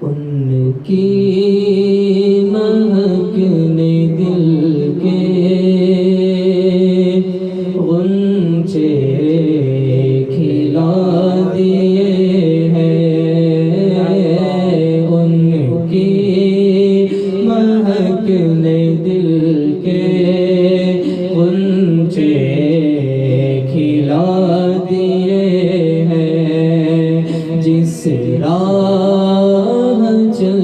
उनकी महक ने दिल के गुंचे खिला दिए हैं। उनकी महक ने दिल के गुंचे खिला दिए हैं। जिस राह चल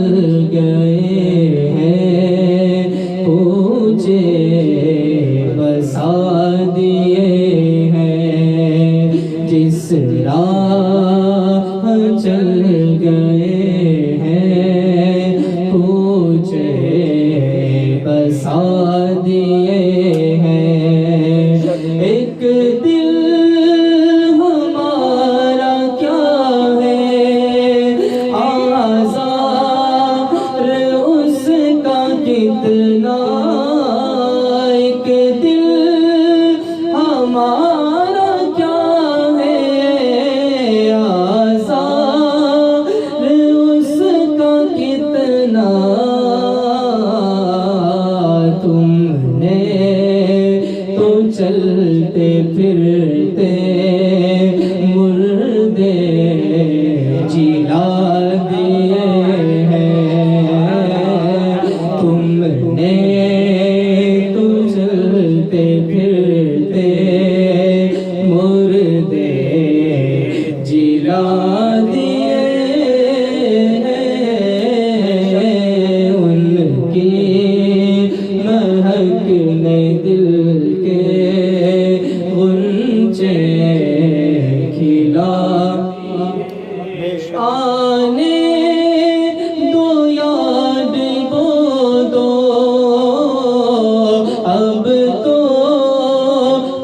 गए हैं पूछे बसा दिए हैं। जिस राह चल गए हैं पूछे बसा दिए हैं। एक दिल हमारा क्या है आज़ार उसका कितना। एक दिल हमारा क्या है आज़ार उसका कितना। तुमने तो चलते फिरते मुर्दे जिला दिए हैं। तुमने तो चलते फिरते मुर्दे जिला दिए हैं। उनकी महक ने दिल के गुंचे खिला। आने दो याद वो दो अब तो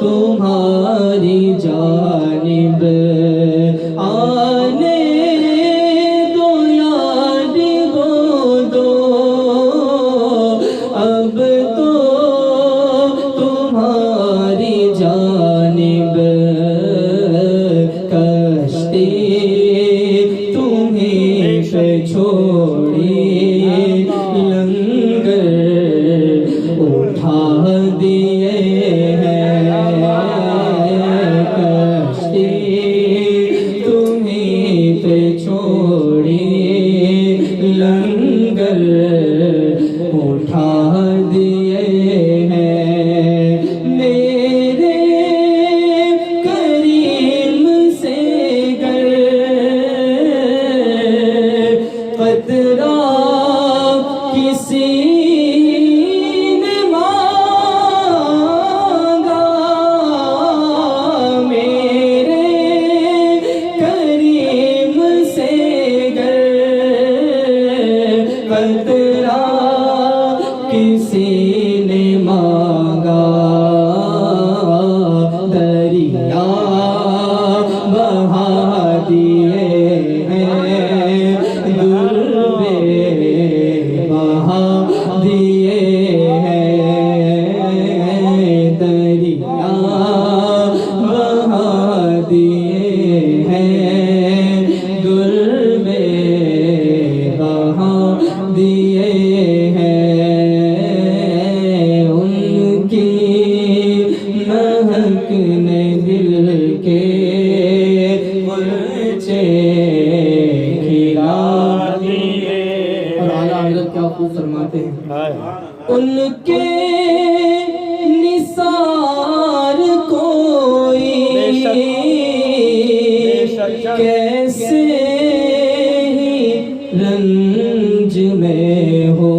तुम्हारी जानिब। आने दो याद वो दो अब तो तुम्हारी जानिब। कश्ती तुम्हीं पे छोड़ी लंगर उठा दिए हैं। कश्ती तुम्हीं पे छोड़ी लंगर उठा दिए हैं। मेरे करीम से गर क़द्रा किसी ने मांगा। मेरे करीम से गर क़द्रा किसी ने मांगा। दरिया बहा दिए हैं दुर्बे बहा दिए हैं। दरिया बहा दिए हैं दुर्बे बहा दिए हैं। उनकी महक ने दिल के गुंचे खिला दिए। और आला हज़रत क्या खूब फरमाते हैं। उनके निसार कोई कैसे ही रंज में हो।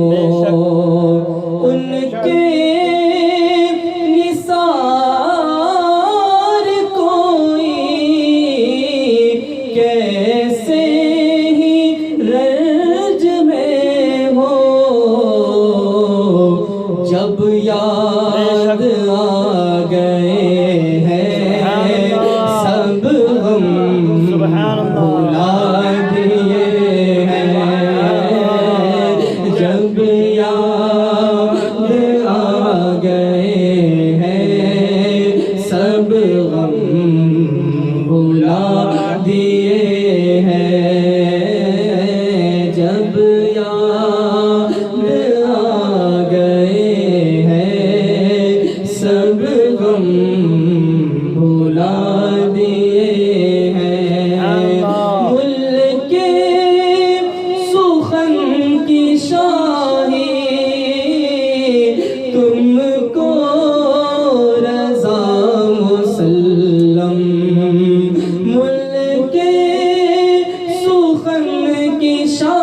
उनके निसार कोई कैसे ही रंज में हो। जब याद आ गए हैं सब हम भुला दिए हैं। जब शान